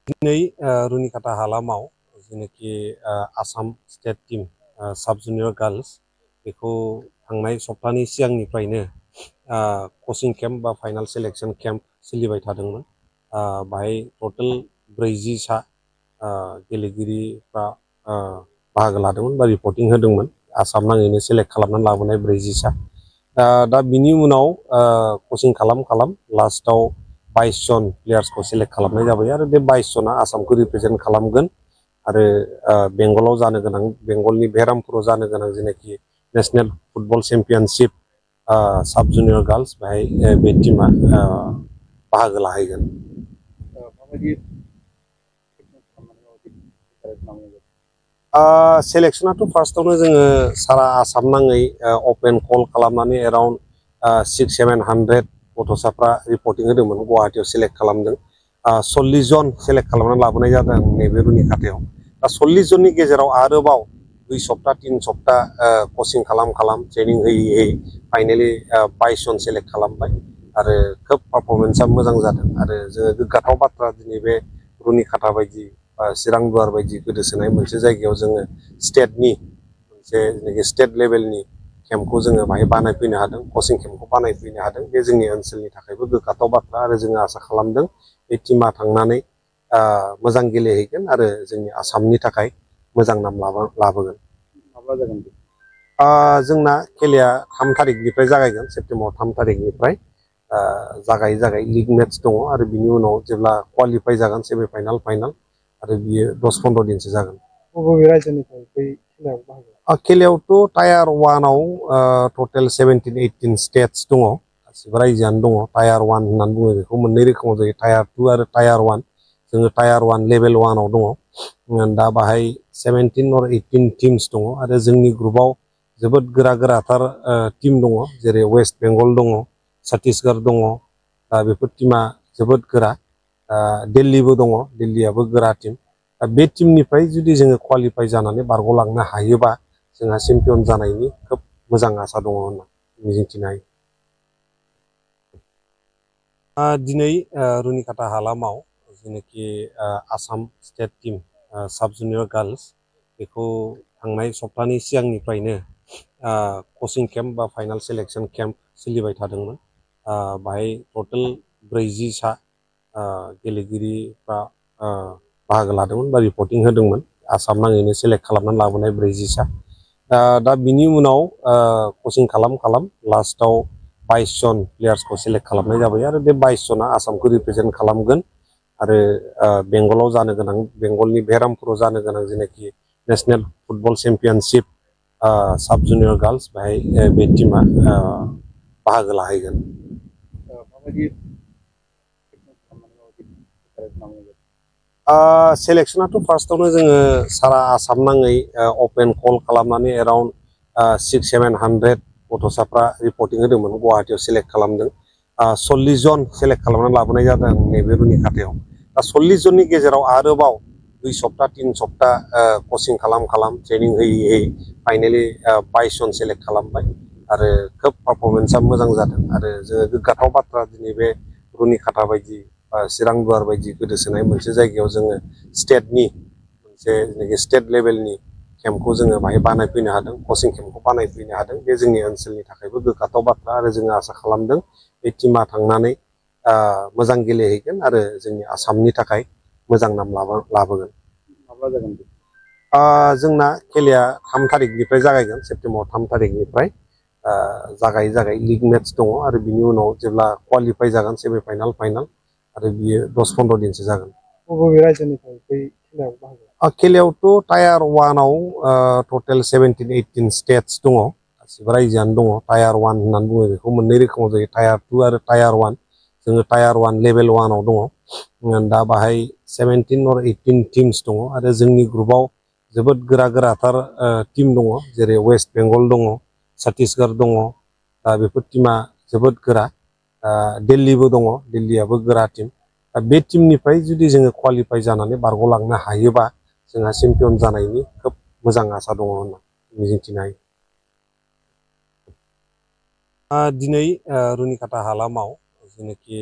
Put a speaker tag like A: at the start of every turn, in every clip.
A: दिनै रुनिकाटा हालामाव जेनाखि आसाम स्टेट टीम साब जुनियर गार्ल्स बेखौ थांनाय सप्तानि सिगांनिफ्रायनो कचिं केम्प बा फाइनाल सेलेक्शन केम्प सोलिबाय थादोंमोन। बाहाय टटेल 40सा गेलेगिरिफ्रा बाहागो लादोंमोन बा रिपर्टिं होदोंमोन। आसाम नाङैनो सेलेक्ट खालामनानै लाबोनाय 40सा। दा बिनि उनाव कचिं खालाम लास्टाव 22 जन प्लेयार्सखौ सेलेक्ट खालामनाय जाबाय आरो बे 22 जना आसामखौ रिप्रेजेन्ट खालामगोन आरो बेंगलाव जानो गोनां बेंगलनि बेरामपुराव जानो गोनां जेनाखि नेशनेल फुटबल चेम्पियनशिप साब जुनियर गार्ल्स बेहाय बे टीमा बाहागो लाहैगोन। सेलेक्सनाथ' फार्स्टआवनो जोङो सारा आसाम नाङै अपेन कल खालामनानै एराउन्ड 600-700 गथ'साफ्रा रिपर्टिं होदोंमोन। गुवाहाटियाव सेलेक्ट खालामदों। 40 जन सेलेक्ट खालामनानै लाबोनाय जादों नैबे रुनिकाटायाव। दा 40 जननि गेजेराव आरोबाव 2 सप्ता 3 सप्ता कचिं खालाम ट्रेनिं होयै फाइनेलि 22 जन सेलेक्ट खालामबाय आरो खोब पारफरमेन्सआ मोजां जादों आरो जोङो गोग्गाथाव बाथ्रा दिनै बे रुनिकाटा बायदि चिरां दुवार बायदि गोदोसोनाय मोनसे जायगायाव जोङो स्टेटनि मोनसे जेनाखि स्टेट लेभेलनि केम्पखौ जोङो बाहाय बानायफैनो हादों, कचिं केम्पखौ बानायफैनो हादों। बे जोंनि ओनसोलनि थाखायबो गोग्गाथाव बाथ्रा आरो जोङो आसा खालामदों बे टीमा थांनानै मोजां गेलेहैगोन आरो जोंनि आसामनि थाखाय मोजां नाम लाबोगोन। माब्ला जागोन? जोंना खेलाया 3 थारिखनिफ्राय जागायगोन। सेप्तेम्बर 3 थारिखनिफ्राय जागायै लिग मेट्स दङ आरो बिनि उनाव जेब्ला क्वालिफाइ जागोन सेमि फाइनाल फाइनाल आरो बियो 10-15 दिनसो जागोन। बबे रायजोनिफ्राय बै खेलायाव बाहागो? खेलायावथ' टायार 1आव टटेल 17-18 स्टेट्स दङ। गासिबो रायजोआनो दङ। टायार 1 होननानै बुङो बेखौ मोननै रोखोमाव जायो, टायार 2 आरो टायार 1। जोङो टायार 1 लेभेल 1आव दङ। दा बाहाय 17 or 18 टिम्स दङ आरो जोंनि ग्रुपाव जोबोद गोराथार टीम दङ, जेरै वेस्ट बेंगल दङ, छत्तीसगढ़ दङ। बेफोर टीमा जोबोद गोरा। दिल्लीबो दङ, दिल्लीयाबो गोरा टीम। बे टीमनिफ्राय जुदि जोङो क्वालिफाइ जानानै बारग'लांनो हायोबा जोंहा चेम्पियन जानायनि खोब मोजां आसा दङ होनना मिजिंथिनो हायो। दिनै रुनिकाटा हालामाव जेनाखि आसाम स्टेट टीम साब जुनियर गार्ल्स बेखौ थांनाय सप्तानि सिगांनिफ्रायनो कचिं केम्प बा फाइनाल सेलेक्शन केम्प सोलिबाय थादोंमोन। बाहाय टटेल 40सा गेलेगिरिफ्रा बाहागो लादोंमोन बा रिपर्टिं होदोंमोन। आसाम नाङैनो सेलेक्ट खालामनानै लाबोनाय 40सा। दा बिनि उनाव कचिं खालाम लास्टाव 22 जन प्लेयार्सखौ सेलेक्ट खालामनाय जाबाय आरो बे 22 जना आसामखौ रिप्रेजेन्ट खालामगोन आरो बेंगलाव जानो गोनां बेंगलनि बेरामपुराव जानो गोनां जेनाखि नेशनेल फुटबल चेम्पियनशिप साब जुनियर गार्ल्स बेहाय बे टीमा बाहागो लाहैगोन। सेलेक्सनाथ' फार्स्टआवनो जोङो सारा आसाम नाङै अपेन कल खालामनानै एराउन्ड 600-700 गथ'साफ्रा रिपर्टिं होदोंमोन। गुवाहाटियाव सेलेक्ट खालामदों। 40 जन सेलेक्ट खालामनानै लाबोनाय जादों नैबे रुनिकाटायाव। दा 40 जननि गेजेराव आरोबाव 2 सप्ता 3 सप्ता कचिं खालाम ट्रेनिं होयै फाइनेलि 22 जन सेलेक्ट खालामबाय आरो खोब पारफरमेन्सआ मोजां जादों आरो जोङो गोग्गाथाव बाथ्रा दिनै बे रुनिकाटा बायदि चिरां दुवार बायदि गोदोसोनाय मोनसे जायगायाव जोङो स्टेटनि मोनसे जेनाखि स्टेट लेभेलनि केम्पखौ जोङो बाहाय बानायफैनो हादों, कचिं केम्पखौ बानायफैनो हादों। बे जोंनि ओनसोलनि थाखायबो गोग्गाथाव बाथ्रा आरो जोङो आसा खालामदों बे टीमा थांनानै मोजां गेलेहैगोन आरो जोंनि आसामनि थाखाय मोजां नाम लाबोगोन। माब्ला जागोन? जोंना खेलाया 3 थारिखनिफ्राय जागायगोन। सेप्तेम्बर 3 थारिखनिफ्राय जागायै लिग मेट्स दङ आरो बिनि उनाव जेब्ला क्वालिफाइ जागोन सेमि फाइनाल फाइनाल आरो बियो 10-15 दिनसो जागोन। बबे रायजोनिफ्राय बै खेलायाव बाहागो? खेलायावथ' टायार 1आव टटेल 17-18 स्टेट्स दङ। गासिबो रायजोआनो दङ। टायार 1 होननानै बुङो बेखौ मोननै रोखोमाव जायो, टायार 2 आरो टायार 1। जोङो टायार 1 लेभेल 1आव दङ। दा बाहाय 17 or 18 टिम्स दङ आरो जोंनि ग्रुपाव जोबोद गोराथार टीम दङ, जेरै वेस्ट बेंगल दङ, छत्तीसगढ़ दङ। बेफोर टीमा जोबोद गोरा। दिल्लीबो दङ, दिल्लीयाबो गोरा टीम। बे टीमनिफ्राय जुदि जोङो क्वालिफाइ जानानै बारग'लांनो हायोबा जोंहा चेम्पियन जानायनि खोब मोजां आसा दङ होनना मिजिंथिनो हायो। दिनै रुनिकाटा हालामाव जेनाखि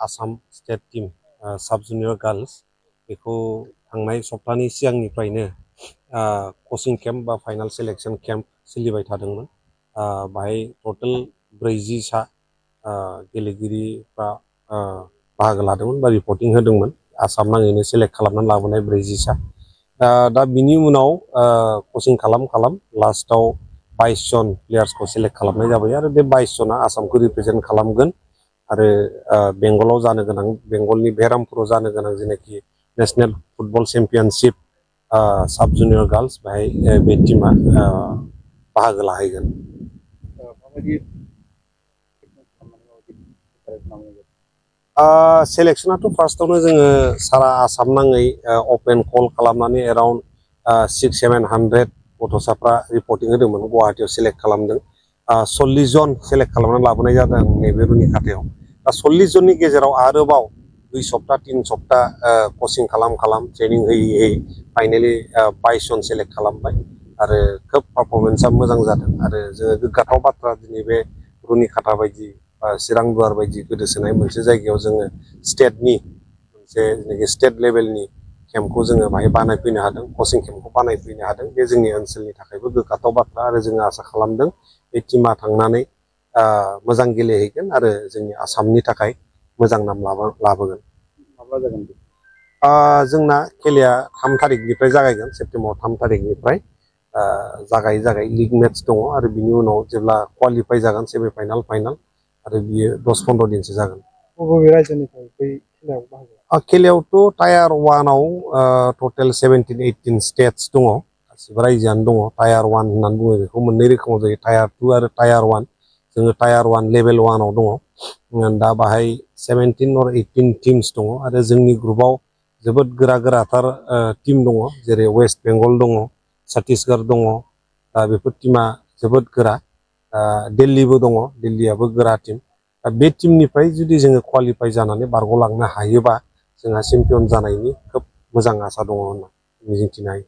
A: आसाम स्टेट टीम साब जुनियर गार्ल्स बेखौ थांनाय सप्तानि सिगांनिफ्रायनो कचिं केम्प बा फाइनाल सेलेक्सन केम्प सोलिबाय थादोंमोन। बाहाय टटेल 40सा गेलेगिरिफ्रा बाहागो लादोंमोन बा रिपर्टिं होदोंमोन। आसाम नाङैनो सेलेक्ट खालामनानै लाबोनाय 40सा। दा बिनि उनाव कचिं खालाम लास्टाव 22 जन प्लेयार्सखौ सेलेक्ट खालामनाय जाबाय आरो बे 22 जना आसामखौ रिप्रेजेन्ट खालामगोन आरो बेंगलाव जानो गोनां बेंगलनि बेरामपुराव जानो गोनां जेनाखि नेशनेल फुटबल चेम्पियनशिप साब जुनियर गार्ल्स बेहाय बे टिमा बाहागो लाहैगोन। सेलेक्सनाथ' फार्स्टआवनो जोङो सारा आसाम नाङै अपेन कल खालामनानै एराउन्ड 600-700 गथ'साफ्रा रिपर्टिं होदोंमोन। गुवाहाटियाव सेलेक्ट खालामदों। 40 जन सेलेक्ट खालामनानै लाबोनाय जादों नैबे रुनिखाथायाव। दा 40 जननि गेजेराव आरोबाव 2 सप्ता 3 सप्ता कचिं खालाम ट्रेनिं होयै फाइनेलि 22 जन सेलेक्ट खालामबाय आरो खोब पारफरमेन्सआ मोजां जादों आरो जोङो गोग्गाथाव बाथ्रा दिनै बे रुनिखाथा बायदि चिरां दुवार बायदि गोदोसोनाय मोनसे जायगायाव जोङो स्टेटनि मोनसे जेनाखि स्टेट लेभेलनि केम्पखौ जोङो बाहाय बानायफैनो हादों, कचिं केम्पखौ बानायफैनो हादों। बे जोंनि ओनसोलनि थाखायबो गोग्गाथाव बाथ्रा आरो जोङो आसा खालामदों बे टिमा थांनानै मोजां गेलेहैगोन आरो जोंनि आसामनि थाखाय मोजां नाम लाबोगोन।
B: माब्ला जागोन बे?
A: जोंना खेलाया 3 तारिखनिफ्राय जागायगोन। सेप्तेम्बर 3 तारिखनिफ्राय जागाय लिग मेट्स दङ आरो बिनि उनाव जेब्ला क्वालिफाइ जागोन सेमि फाइनाल फाइनाल आरो बियो 10-15 दिनसो जागोन।
B: बबे रायजोनिफ्राय बै खेलायाव बाहागो?
A: खेलायावथ' टायार 1आव टटेल 17-18 स्टेट्स दङ। गासिबो रायजोआनो दङ। टायार 1 होननानै बुङो बेखौ मोननै रोखोमाव जायो, टायार 2 आरो टायार 1। जोङो टायार 1 लेभेल 1आव दङ। दा बाहाय 17-18 टिम्स दङ आरो जोंनि ग्रुपाव जोबोद गोराथार टिम दङ, जेरै वेस्ट बेंगल दङ, छत्तीसगढ़ दङ। बेफोर टिमा जोबोद गोरा। दिल्लीबो दङ, दिल्लीयाबो गोरा टिम। दा बे टिमनिफ्राय जुदि जोङो क्वालिफाइ जानानै बारग'लांनो हायोबा जोंहा चेम्पियन जानायनि खोब मोजां आसा दङ होनना मिजिंथिनो हायो।